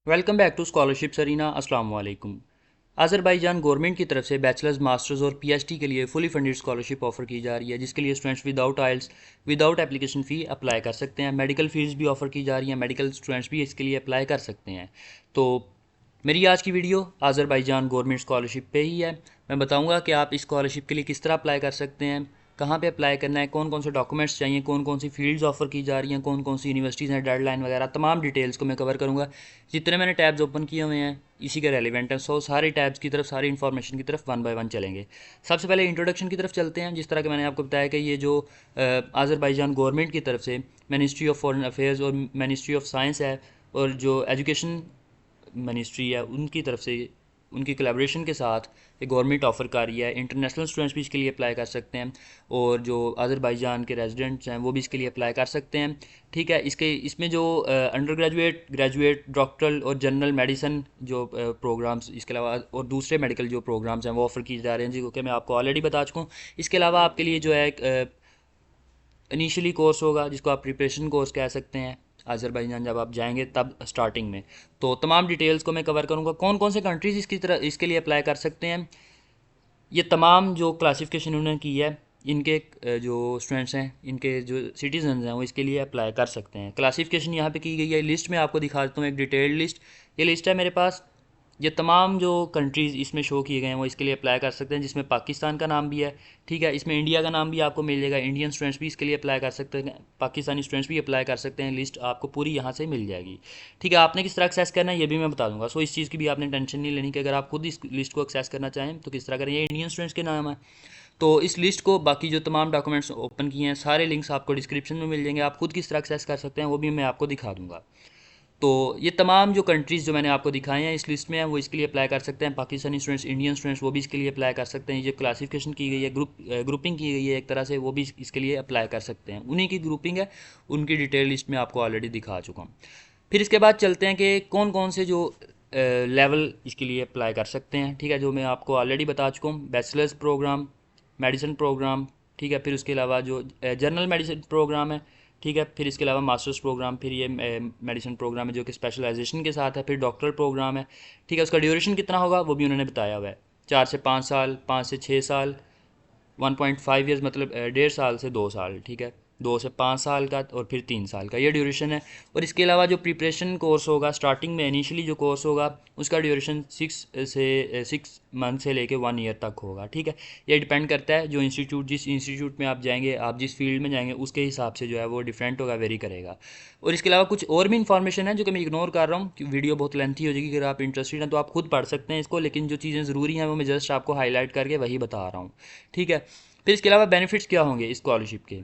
Welcome back to scholarship Sarina. अस्सलाम वालेकुम। Azerbaijan government की तरफ से बैचलर्स, मास्टर्स और पीएचडी के लिए फुली फंडेड स्कॉलरशिप ऑफर की जा रही है, जिसके लिए स्टूडेंट्स विदाउट आइल्स विदाउट एप्लीकेशन फ़ी अप्लाई कर सकते हैं। मेडिकल फीस भी ऑफर की जा रही हैं, मेडिकल स्टूडेंट्स भी इसके लिए अप्लाई कर सकते हैं। तो मेरी आज की वीडियो अज़रबैजान गवर्नमेंट स्कॉलरशिप पे ही है। मैं बताऊंगा कि आप इस स्कॉलरशिप के लिए किस तरह अप्लाई कर सकते हैं, कहाँ पे अप्लाई करना है, कौन कौन से डॉक्यूमेंट्स चाहिए, कौन कौन सी फील्ड्स ऑफर की जा रही हैं, कौन कौन सी यूनिवर्सिटीज़ हैं, डेडलाइन वगैरह तमाम डिटेल्स को मैं कवर करूँगा। जितने मैंने टैब्स ओपन किए हुए हैं इसी के रेलिवेंट हैं, सो सारे टैब्स की तरफ, सारी इन्फॉर्मेशन की तरफ वन बाय वन चलेंगे। सबसे पहले इंट्रोडक्शन की तरफ चलते हैं। जिस तरह के मैंने आपको बताया कि ये जो अज़रबैजान गवर्नमेंट की तरफ से मिनिस्ट्री ऑफ फॉरेन अफेयर्स और मिनिस्ट्री ऑफ साइंस है और जो एजुकेशन मिनिस्ट्री है उनकी तरफ से, उनकी कोलैबोरेशन के साथ ये गवर्नमेंट ऑफ़र कर रही है। इंटरनेशनल स्टूडेंट्स भी इसके लिए अप्लाई कर सकते हैं और जो अज़रबैजान के रेजिडेंट्स हैं वो भी इसके लिए अप्लाई कर सकते हैं। ठीक है, इसमें जो अंडर ग्रेजुएट, ग्रेजुएट, डॉक्टरल और जनरल मेडिसिन जो प्रोग्राम्स, इसके अलावा और दूसरे मेडिकल जो प्रोग्राम्स हैं वो ऑफ़र किए जा रहे हैं, जिनको मैं आपको ऑलरेडी बता चुका हूँ। इसके अलावा आपके लिए जो है एक इनिशियली कोर्स होगा जिसको आप प्रिपरेशन कोर्स कह सकते हैं। अज़रबैजान जब आप जाएंगे तब स्टार्टिंग में, तो तमाम डिटेल्स को मैं कवर करूँगा। कौन कौन से कंट्रीज़ इसके लिए अप्लाई कर सकते हैं, ये तमाम जो क्लासिफिकेशन उन्होंने की है, इनके जो स्टूडेंट्स हैं, इनके जो सिटीजन्स हैं वो इसके लिए अप्लाई कर सकते हैं। क्लासिफिकेशन यहाँ पे की गई है, लिस्ट में आपको दिखा देता हूँ, एक डिटेल्ड लिस्ट। ये लिस्ट है मेरे पास। ये तमाम जो कंट्रीज़ इसमें शो किए गए हैं वो इसके लिए अप्लाई कर सकते हैं, जिसमें पाकिस्तान का नाम भी है। ठीक है, इसमें इंडिया का नाम भी आपको मिल जाएगा। इंडियन स्टूडेंट्स भी इसके लिए अप्लाई कर सकते हैं, पाकिस्तानी स्टूडेंट्स भी अप्लाई कर सकते हैं। लिस्ट आपको पूरी यहाँ से मिल जाएगी। ठीक है, आपने किस तरह एक्सेस करना है ये भी मैं बता दूंगा। सो इस चीज़ की भी आपने टेंशन नहीं लेनी कि अगर आप खुद इस लिस्ट को एक्सेस करना चाहें तो किस तरह करें। ये इंडियन स्टूडेंट्स के नाम है। तो इस लिस्ट को, बाकी जो तमाम डॉक्यूमेंट्स ओपन किए हैं, सारे लिंक्स आपको डिस्क्रिप्शन में मिल जाएंगे। आप खुद किस तरह एक्सेस कर सकते हैं वो भी मैं आपको दिखा दूंगा। तो ये तमाम जो कंट्रीज़ जो मैंने आपको दिखाए हैं इस लिस्ट में हैं, वो इसके लिए अप्लाई कर सकते हैं। पाकिस्तानी स्टूडेंट्स, इंडियन स्टूडेंट्स वो भी इसके लिए अप्लाई कर सकते हैं। ये क्लासिफिकेशन की गई है, ग्रुपिंग की गई है एक तरह से, वो भी इसके लिए अप्लाई कर सकते हैं। उन्हीं की ग्रुपिंग है, उनकी डिटेल लिस्ट में आपको ऑलरेडी दिखा चुका हूँ। फिर इसके बाद चलते हैं कि कौन कौन से जो लेवल इसके लिए अप्लाई कर सकते हैं। ठीक है, जो मैं आपको ऑलरेडी बता चुका हूँ। बैचलर्स प्रोग्राम, मेडिसिन प्रोग्राम, ठीक है, फिर उसके अलावा जो जनरल मेडिसिन प्रोग्राम है, ठीक है, फिर इसके अलावा मास्टर्स प्रोग्राम, फिर ये मेडिसिन प्रोग्राम है जो कि स्पेशलाइजेशन के साथ है, फिर डॉक्टरल प्रोग्राम है। ठीक है, उसका ड्यूरेशन कितना होगा वो भी उन्होंने बताया हुआ है, 4 से 5 साल, 5 से 6 साल, 1.5 ईयर्स मतलब 1.5 साल से 2 साल। ठीक है, 2 से 5 साल का और फिर 3 साल का ये ड्यूरेशन है। और इसके अलावा जो प्रिपरेशन कोर्स होगा, स्टार्टिंग में इनिशियली जो कोर्स होगा उसका ड्यूरेशन 6 मंथ से लेके 1 ईयर तक होगा। ठीक है, ये डिपेंड करता है जो इंस्टीट्यूट, जिस इंस्टीट्यूट में आप जाएंगे, आप जिस फील्ड में जाएंगे उसके हिसाब से जो है वो डिफरेंट होगा, वेरी करेगा। और इसके अलावा कुछ और भी इन्फॉर्मेशन है जो कि मैं इग्नोर कर रहा हूँ कि वीडियो बहुत लेंथी हो जाएगी। अगर आप इंटरेस्टेड हैं तो आप खुद पढ़ सकते हैं इसको, लेकिन जो चीज़ें ज़रूरी हैं वो मैं जस्ट आपको हाईलाइट करके वही बता रहा हूँ। ठीक है, फिर इसके अलावा बेनिफिट्स क्या होंगे इस स्कॉलरशिप के,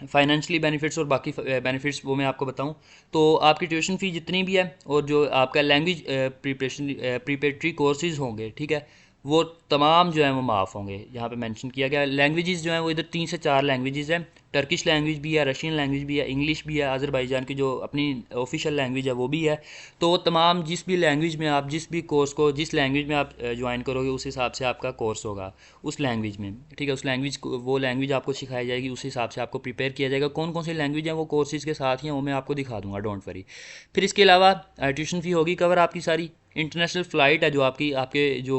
फाइनेंशियली बेनिफिट्स और बाकी बेनिफिट्स वो मैं आपको बताऊं। तो आपकी ट्यूशन फ़ी जितनी भी है और जो आपका लैंग्वेज प्रिपरेटरी कोर्सेज होंगे, ठीक है, वो तमाम जो है वो माफ़ होंगे। यहाँ पे मेंशन किया गया लैंग्वेजेस जो हैं वो इधर 3 से 4 लैंग्वेजेस हैं। टर्किश लैंग्वेज भी है, रशियन लैंग्वेज भी है, इंग्लिश भी है, अज़रबैजान की जो अपनी ऑफिशियल लैंग्वेज है वो भी है। तो वो तमाम जिस भी लैंग्वेज में आप, जिस भी कोर्स को जिस लैंग्वेज में आप ज्वाइन करोगे उस हिसाब से आपका कोर्स होगा उस लैंग्वेज में। ठीक है, उस लैंग्वेज को, वो लैंग्वेज आपको सिखाई जाएगी, उस हिसाब से आपको प्रिपेयर किया जाएगा। कौन कौन सी लैंग्वेज हैं वो कोर्सेज़ के साथ ही हैं, वो मैं आपको दिखा दूंगा, डोंट वरी। फिर इसके अलावा ट्यूशन फ़ी होगी कवर आपकी सारी। इंटरनेशनल फ़्लाइट है जो आपकी, आपके जो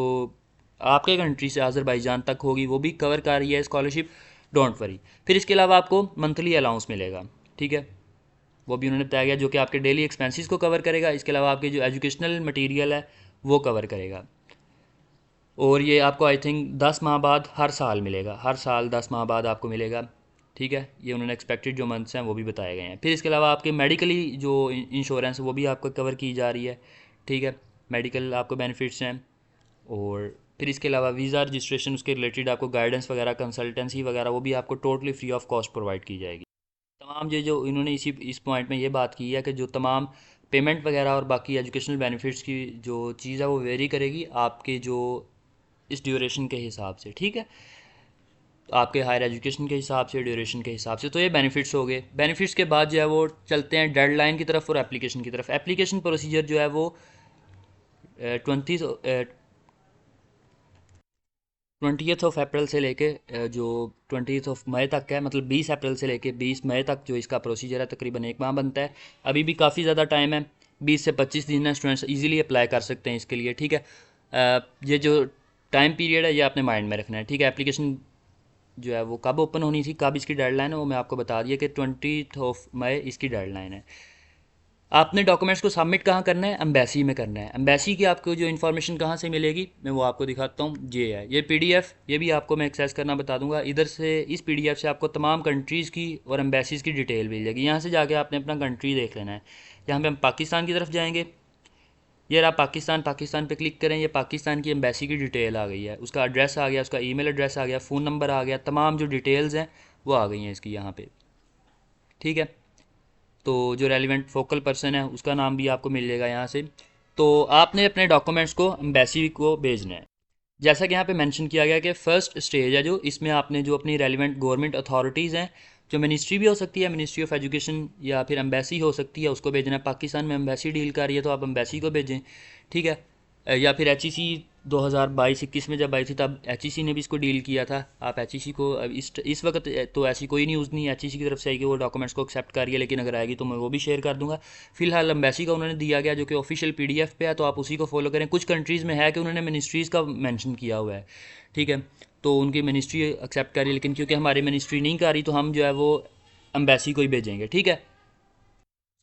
आपके कंट्री से अज़रबैजान तक होगी वो भी कवर कर रही है स्कॉलरशिप, डोंट वरी। फिर इसके अलावा आपको मंथली अलाउंस मिलेगा। ठीक है, वो भी उन्होंने बताया गया, जो कि आपके डेली एक्सपेंसेस को कवर करेगा। इसके अलावा आपके जो एजुकेशनल मटेरियल है वो कवर करेगा। और ये आपको आई थिंक 10 माह बाद हर साल मिलेगा, हर साल 10 माह बाद आपको मिलेगा। ठीक है, ये उन्होंने एक्सपेक्टेड जो मंथ्स हैं वो भी बताए गए हैं। फिर इसके अलावा आपके मेडिकली जो इंश्योरेंस वो भी आपको कवर की जा रही है। ठीक है, मेडिकल आपको बेनिफिट्स हैं। और फिर इसके अलावा वीज़ा रजिस्ट्रेशन, उसके रिलेटेड आपको गाइडेंस वगैरह, कंसल्टेंसी वगैरह वो भी आपको totally free of cost provide की जाएगी। तमाम ये जो इन्होंने इस पॉइंट में ये बात की है कि जो तमाम पेमेंट वगैरह और बाकी एजुकेशनल बेनिफिट्स की जो चीज़ है वो वेरी करेगी आपके जो इस ड्यूरेशन के हिसाब से। ठीक है, तो आपके हायर एजुकेशन के हिसाब से, ड्यूरेशन के हिसाब से। तो ये बेनिफिट्स हो गए। बेनिफिट्स के बाद जो है वो चलते हैं डेडलाइन की तरफ और एप्लीकेशन की तरफ। एप्लीकेशन प्रोसीजर जो है वो 20 ऑफ अप्रैल से लेके जो 20 मई तक है, मतलब 20 अप्रैल से लेके 20 मई तक जो इसका प्रोसीजर है, तकरीबन 1 माह बनता है। अभी भी काफ़ी ज़्यादा टाइम है। 20 से 25 दिन है, स्टूडेंट्स इजीली अप्लाई कर सकते हैं इसके लिए, ठीक है। ये जो टाइम पीरियड है ये आपने माइंड में रखना है, ठीक है। एप्लीकेशन जो है वो कब ओपन होनी थी, कब इसकी डेडलाइन है, वो मैं आपको बता दिया कि 20 मई इसकी डेडलाइन है। आपने डॉक्यूमेंट्स को सबमिट कहाँ करना है, एम्बेसी में करना है। एम्बेसी की आपको जो इन्फॉर्मेशन कहाँ से मिलेगी मैं वो आपको दिखाता हूँ। ये है, ये पीडीएफ, ये भी आपको मैं एक्सेस करना बता दूंगा। इधर से इस पीडीएफ से आपको तमाम कंट्रीज़ की और एम्बेसीज़ की डिटेल मिल जाएगी। यहाँ से जाके आपने अपना कंट्री देख लेना है। यहाँ पे हम पाकिस्तान की तरफ जाएंगे, ये रहा पाकिस्तान, पाकिस्तान पे क्लिक करें, ये पाकिस्तान की एम्बेसी की डिटेल आ गई है, उसका एड्रेस आ गया, उसका ईमेल एड्रेस आ गया, फ़ोन नंबर आ गया, तमाम जो डिटेल्स हैं वो आ गई हैं इसकी यहाँ पे, ठीक है। तो जो रेलिवेंट फोकल पर्सन है उसका नाम भी आपको मिल जाएगा यहाँ से। तो आपने अपने डॉक्यूमेंट्स को एम्बेसी को भेजना है। जैसा कि यहाँ पे मेंशन किया गया कि फ़र्स्ट स्टेज है जो, इसमें आपने जो अपनी रेलिवेंट गवर्नमेंट अथॉरिटीज़ हैं, जो मिनिस्ट्री भी हो सकती है, मिनिस्ट्री ऑफ एजुकेशन, या फिर एम्बेसी हो सकती है, उसको भेजना है। पाकिस्तान में एम्बेसी डील कर रही है तो आप एम्बेसी को भेजें, ठीक है। या फिर HEC 2022-21 में जब आई थी तब HEC ने भी इसको डील किया था। आप HEC को अब इस वक्त तो ऐसी कोई न्यूज़ नहीं HEC की तरफ से आई कि वो डॉक्यूमेंट्स को एक्सेप्ट कर रही है, लेकिन अगर आएगी तो मैं वो भी शेयर कर दूंगा। फिलहाल एम्बेसी का उन्होंने दिया गया जो कि ऑफिशियल PDF पे है, तो आप उसी को फॉलो करें। कुछ कंट्रीज़ में है कि उन्होंने मिनिस्ट्रीज़ का मेंशन किया हुआ है, ठीक है, तो उनकी मिनिस्ट्री एक्सेप्ट कर रही है, लेकिन क्योंकि हमारी मिनिस्ट्री नहीं कर रही तो हम जो है वो एम्बेसी को ही भेजेंगे, ठीक है।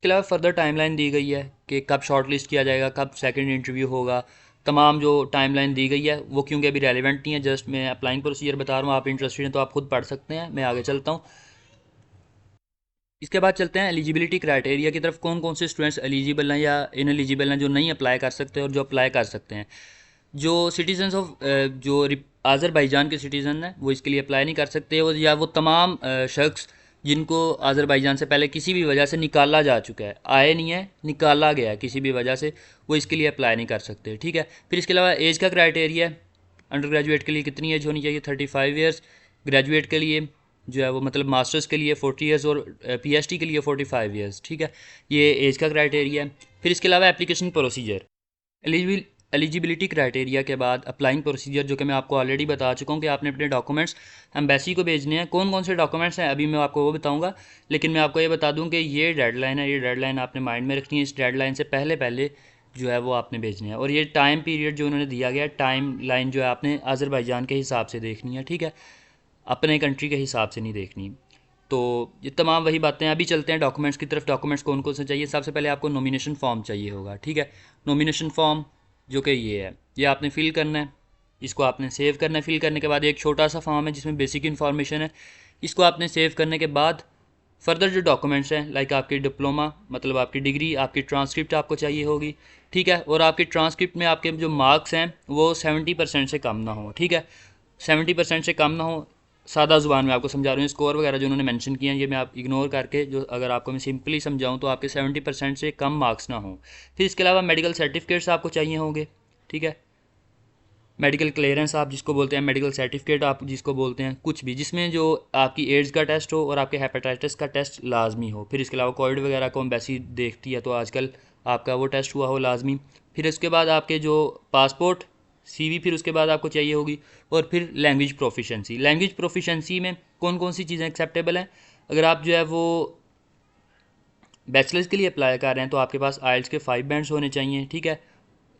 इसके अलावा फर्दर टाइमलाइन दी गई है कि कब शॉर्ट लिस्ट किया जाएगा, कब सेकंड इंटरव्यू होगा, तमाम जो टाइमलाइन दी गई है वो क्योंकि अभी रेलिवेंट नहीं है, जस्ट मैं अप्लाइंग प्रोसीजर बता रहा हूँ। आप इंटरेस्टेड हैं तो आप खुद पढ़ सकते हैं, मैं आगे चलता हूँ। इसके बाद चलते हैं एलिजिबिलिटी क्राइटेरिया की तरफ, कौन कौन से स्टूडेंट्स एलिजिबल हैं या इन एलिजिबल हैं, जो नहीं अप्लाई कर सकते और जो अप्लाई कर सकते हैं। जो सिटीजन्स ऑफ जो आज़रबाईजान के सिटीज़न हैं वो इसके लिए अप्लाई नहीं कर सकते, या वो तमाम शख्स जिनको आज़रबाईजान से पहले किसी भी वजह से निकाला जा चुका है, आए नहीं है, निकाला गया है किसी भी वजह से, वो इसके लिए अप्लाई नहीं कर सकते, ठीक है। फिर इसके अलावा एज का क्राइटेरिया है, अंडर ग्रेजुएट के लिए कितनी एज होनी चाहिए, 35 ईयर्स। ग्रेजुएट के लिए जो है वो मतलब मास्टर्स के लिए 40 ईयर्स और PhD के लिए 45 ईयर्स, ठीक है। ये एज का क्राइटेरिया है। फिर इसके अलावा एप्लीकेशन प्रोसीजर, एलिजिबिलिटी क्राइटेरिया के बाद अप्लाइंग प्रोसीजर, जो कि मैं आपको ऑलरेडी बता चुका हूँ कि आपने अपने डॉक्यूमेंट्स एम्बेसी को भेजने हैं। कौन कौन से डॉक्यूमेंट्स हैं अभी मैं आपको वो बताऊँगा, लेकिन मैं आपको ये बता दूँ कि ये डेडलाइन है, ये डेडलाइन आपने माइंड में रखनी है। इस डेडलाइन से पहले पहले जो है वो आपने भेजने हैं, और ये टाइम पीरियड जो उन्होंने दिया गया, टाइम लाइन जो है आपने आज़रबाईजान के हिसाब से देखनी है, ठीक है, अपने कंट्री के हिसाब से नहीं देखनी। तो ये तमाम वही बातें हैं। अभी चलते हैं डॉक्यूमेंट्स की तरफ। डॉक्यूमेंट्स कौन कौन से चाहिए, सबसे पहले आपको नॉमिनेशन फॉर्म चाहिए होगा, ठीक है। नॉमिनेशन फॉर्म जो कि ये है, ये आपने फ़िल करना है, इसको आपने सेव करना है। फिल करने के बाद एक छोटा सा फॉर्म है जिसमें बेसिक इन्फॉर्मेशन है, इसको आपने सेव करने के बाद फर्दर जो डॉक्यूमेंट्स हैं, लाइक आपकी डिप्लोमा मतलब आपकी डिग्री, आपकी ट्रांसक्रिप्ट आपको चाहिए होगी, ठीक है। और आपकी ट्रांसक्रिप्ट में आपके जो मार्क्स हैं वो 70% से कम ना हो, ठीक है, 70% से कम ना हो। सादा ज़ुबान में आपको समझा रहा हूँ, स्कोर वगैरह जो उन्होंने मेंशन किए हैं ये मैं आप इग्नोर करके, जो अगर आपको मैं सिंपली समझाऊँ तो आपके 70% से कम मार्क्स ना हो। फिर इसके अलावा मेडिकल सर्टिफिकेट्स आपको चाहिए होंगे, ठीक है, मेडिकल क्लियरेंस आप जिसको बोलते हैं, मेडिकल सर्टिफिकेट आप जिसको बोलते हैं, कुछ भी जिसमें जो आपकी एड्स का टेस्ट हो और आपके हेपेटाइटिस का टेस्ट लाजमी हो। फिर इसके अलावा कोविड वगैरह को एम्बेसी देखती है तो आजकल आपका वो टेस्ट हुआ हो लाजमी। फिर इसके बाद आपके जो पासपोर्ट, CV, फिर उसके बाद आपको चाहिए होगी। और फिर लैंग्वेज प्रोफिशेंसी, लैंग्वेज प्रोफिशेंसी में कौन कौन सी चीज़ें एक्सेप्टेबल हैं। अगर आप जो है वो बैचलर्स के लिए अप्लाई कर रहे हैं तो आपके पास IELTS के 5 बैंड्स होने चाहिए, ठीक है,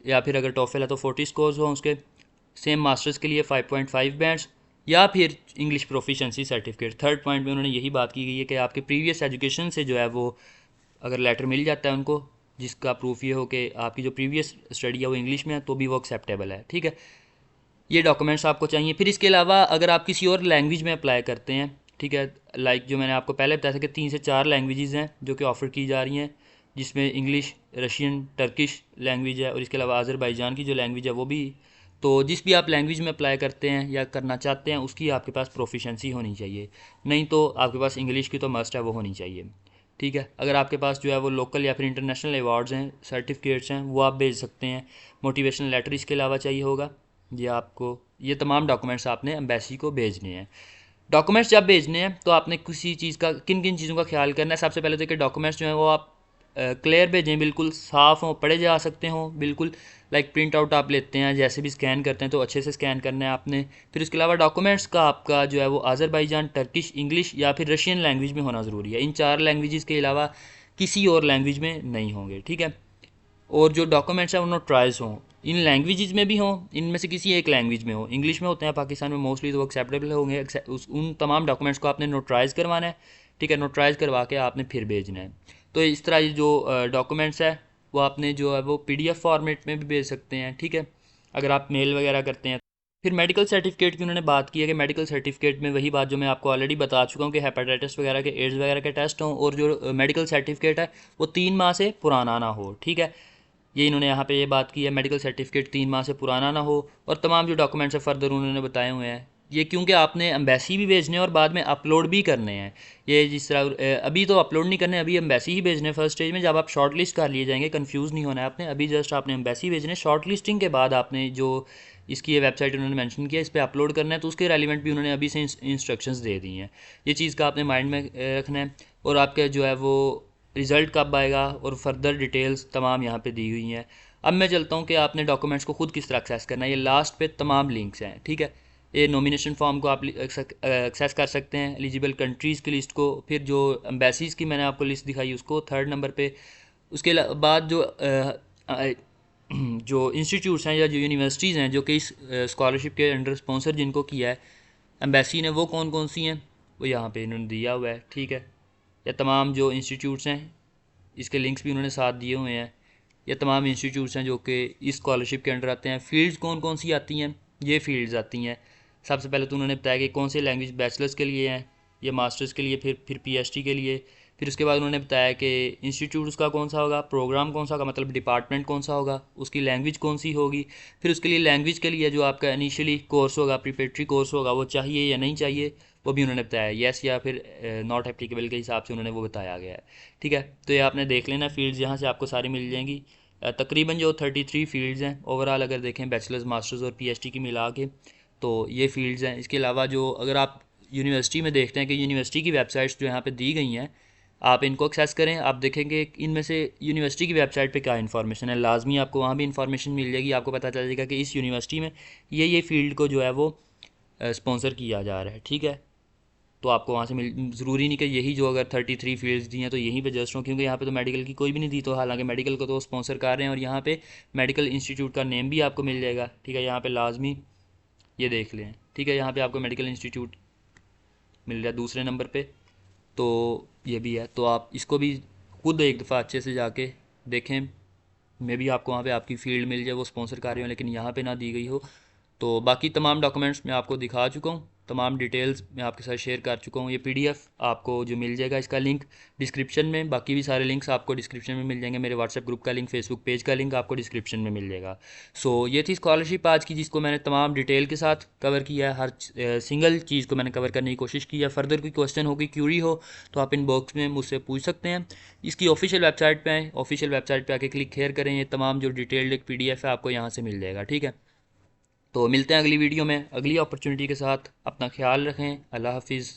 या फिर अगर टोफल है तो 40 स्कोर्स हों उसके। सेम मास्टर्स के लिए 5.5 बैंड्स, या फिर English proficiency certificate. Third point में उन्होंने यही बात की गई है कि आपके प्रीवियस एजुकेशन से जो है वो अगर लेटर मिल जाता है उनको जिसका प्रूफ ये हो कि आपकी जो प्रीवियस स्टडी है वो इंग्लिश में है तो भी वो एक्सेप्टेबल है, ठीक है। ये डॉक्यूमेंट्स आपको चाहिए। फिर इसके अलावा अगर आप किसी और लैंग्वेज में अप्लाई करते हैं, ठीक है, लाइक जो मैंने आपको पहले बताया था कि 3 से 4 लैंग्वेजेस हैं जो कि ऑफ़र की जा रही हैं, जिसमें इंग्लिश, रशियन, टर्किश लैंग्वेज है, और इसके अलावा आज़रबाईजान की जो लैंग्वेज है वो भी। तो जिस भी आप लैंग्वेज में अप्लाई करते हैं या करना चाहते हैं उसकी आपके पास प्रोफिशेंसी होनी चाहिए, नहीं तो आपके पास इंग्लिश की तो मस्ट है, वो होनी चाहिए, ठीक है। अगर आपके पास जो है वो लोकल या फिर इंटरनेशनल अवार्ड्स हैं, सर्टिफिकेट्स हैं, वो आप भेज सकते हैं। मोटिवेशनल लेटर इसके अलावा चाहिए होगा। ये आपको, ये तमाम डॉक्यूमेंट्स आपने एम्बेसी को भेजने हैं। डॉक्यूमेंट्स जब भेजने हैं तो आपने किसी चीज़ का, किन किन चीज़ों का ख्याल करना है। सबसे पहले तो कि डॉक्यूमेंट्स जो हैं वो आप क्लियर भेजें, बिल्कुल साफ़ हों, पढ़े जा सकते हों बिल्कुल। लाइक प्रिंट आउट आप लेते हैं, जैसे भी स्कैन करते हैं तो अच्छे से स्कैन करना है आपने। फिर इसके अलावा डॉक्यूमेंट्स का आपका जो है वो आज़रबाईजान, टर्किश, इंग्लिश या फिर रशियन लैंग्वेज में होना ज़रूरी है। इन 4 लैंग्वेजेस के अलावा किसी और लैंग्वेज में नहीं होंगे, ठीक है। और जो डॉक्यूमेंट्स हैं वो नोटराइज हों, इन लैंग्वेजेस में भी हों, इनमें से किसी एक लैंग्वेज में हो। इंग्लिश में होते हैं पाकिस्तान में मोस्टली, तो वो एक्सेप्टेबल होंगे। उन तमाम डॉक्यूमेंट्स को आपने नोटराइज करवाना है, ठीक है। नोटराइज करवा के आपने फिर भेजना है। तो इस तरह ये जो डॉक्यूमेंट्स है वो आपने जो है वो PDF फॉर्मेट में भी भेज सकते हैं, ठीक है, अगर आप मेल वगैरह करते हैं। फिर मेडिकल सर्टिफिकेट की उन्होंने बात की है कि मेडिकल सर्टिफिकेट में वही बात जो मैं आपको ऑलरेडी बता चुका हूँ कि हेपेटाइटिस वगैरह के, एड्स वगैरह के टेस्ट हों, और जो मेडिकल सर्टिफिकेट है वो 3 माह से पुराना ना हो, ठीक है। ये इन्होंने यहाँ पे ये बात की है, मेडिकल सर्टिफिकेट 3 माह से पुराना ना हो, और तमाम जो डॉक्यूमेंट्स है फर्दर उन्होंने बताए हुए हैं। ये क्योंकि आपने एम्बेसी भी भेजने हैं और बाद में अपलोड भी करने हैं। ये जिस तरह अभी तो अपलोड नहीं करने, अभी एम्बेसी ही भेजने फर्स्ट स्टेज में। जब आप शॉर्ट लिस्ट कर लिए जाएंगे, कंफ्यूज नहीं होना है आपने, अभी जस्ट आपने एम्बेसी भेजने, शॉर्ट लिस्टिंग के बाद आपने जो इसकी ये वेबसाइट उन्होंने मेंशन किया इस पर अपलोड करना है, तो उसके रेलिवेंट भी उन्होंने अभी से इंस्ट्रक्शंस दे दी हैं। ये चीज़ का आपने माइंड में रखना है। और आपका जो है वो रिज़ल्ट कब आएगा और फर्दर डिटेल्स तमाम यहाँ पे दी हुई हैं। अब मैं चलता हूँ कि आपने डॉक्यूमेंट्स को खुद किस तरह एक्सेस करना है। ये लास्ट पे तमाम लिंक्स हैं, ठीक है। ये नॉमिनेशन फॉर्म को आप एक्सेस कर सकते हैं, एलिजिबल कंट्रीज़ की लिस्ट को, फिर जो एम्बेसीज़ की मैंने आपको लिस्ट दिखाई उसको 3rd नंबर पे। उसके बाद जो जो इंस्टीट्यूट्स हैं या जो यूनिवर्सिटीज़ हैं जो कि इस स्कॉलरशिप के अंडर स्पॉन्सर जिनको किया है एम्बेसी ने, वो कौन कौन सी हैं वो यहाँ पे इन्होंने दिया हुआ है, ठीक है। या तमाम जो इंस्टीट्यूट्स हैं इसके लिंक्स भी उन्होंने साथ दिए हुए हैं। ये तमाम इंस्टीट्यूट्स हैं जो कि इस स्कॉलरशिप के अंडर आते हैं। फील्ड्स कौन कौन सी आती हैं, ये फील्ड्स आती हैं। सबसे पहले तो उन्होंने बताया कि कौन से लैंग्वेज बैचलर्स के लिए हैं, या मास्टर्स के लिए, फिर PhD के लिए। फिर उसके बाद उन्होंने बताया कि इंस्टीट्यूट उसका कौन सा होगा, प्रोग्राम कौन सा होगा, मतलब डिपार्टमेंट कौन सा होगा, उसकी लैंग्वेज कौन सी होगी। फिर उसके लिए लैंग्वेज के लिए जो आपका इनिशियली कोर्स होगा, प्रिपरेटरी कोर्स होगा, वो चाहिए या नहीं चाहिए, वो भी उन्होंने बताया, येस या फिर नॉट एप्लीकेबल के हिसाब से उन्होंने वो बताया गया है, ठीक है। तो ये आपने देख लेना, फील्ड्स यहाँ से आपको सारी मिल जाएंगी। तकरीबन जो 33 फील्ड्स हैं ओवरऑल, अगर देखें बैचलर्स, मास्टर्स और PhD की मिला के, तो ये फील्ड्स हैं। इसके अलावा जो अगर आप यूनिवर्सिटी में देखते हैं कि यूनिवर्सिटी की वेबसाइट्स जो यहाँ पे दी गई हैं, आप इनको एक्सेस करें, आप देखेंगे इनमें से यूनिवर्सिटी की वेबसाइट पे क्या इन्फॉर्मेशन है, लाजमी आपको वहाँ भी इन्फॉर्मेशन मिल जाएगी। आपको पता चल जाएगा कि इस यूनिवर्सिटी में ये फील्ड को जो है वो स्पॉन्सर किया जा रहा है, ठीक है। तो आपको वहाँ से मिल, ज़रूरी नहीं कि यही जो अगर 33 फील्ड्स दी हैं तो यहीं पे जस्ट हों, क्योंकि यहाँ पे तो मेडिकल की कोई भी नहीं दी। तो हालांकि मेडिकल को तो स्पॉन्सर कर रहे हैं, और यहाँ पे मेडिकल इंस्टीट्यूट का नेम भी आपको मिल जाएगा, ठीक है। यहाँ पे लाजमी ये देख लें, ठीक है। यहाँ पे आपको मेडिकल इंस्टीट्यूट मिल रहा है 2 नंबर पे, तो ये भी है। तो आप इसको भी खुद एक दफ़ा अच्छे से जाके देखें, मे भी आपको वहाँ पे आपकी फ़ील्ड मिल जाए वो स्पॉन्सर कर रहे हो, लेकिन यहाँ पे ना दी गई हो। तो बाकी तमाम डॉक्यूमेंट्स मैं आपको दिखा चुका हूँ, तमाम डिटेल्स मैं आपके साथ शेयर कर चुका हूँ। ये PDF आपको जो मिल जाएगा, इसका लिंक डिस्क्रिप्शन में, बाकी भी सारे लिंक्स आपको डिस्क्रिप्शन में मिल जाएंगे। मेरे व्हाट्सएप ग्रुप का लिंक, फेसबुक पेज का लिंक आपको डिस्क्रिप्शन में मिल जाएगा। सो ये थी स्कॉलरशिप आज की, जिसको मैंने तमाम डिटेल के साथ कवर किया है। हर सिंगल चीज़ को मैंने कवर करने की कोशिश की है। फर्दर कोई क्वेश्चन हो, कोई क्यूरी हो, तो आप इनबॉक्स में मुझसे पूछ सकते हैं। इसकी ऑफिशियल वेबसाइट पे आएँ, ऑफिशियल वेबसाइट पे आके क्लिक हेयर करें, ये तमाम जो डिटेल्ड एक PDF है आपको यहाँ से मिल जाएगा, ठीक है। तो मिलते हैं अगली वीडियो में अगली अपॉर्चुनिटी के साथ। अपना ख्याल रखें। अल्लाह हाफिज़।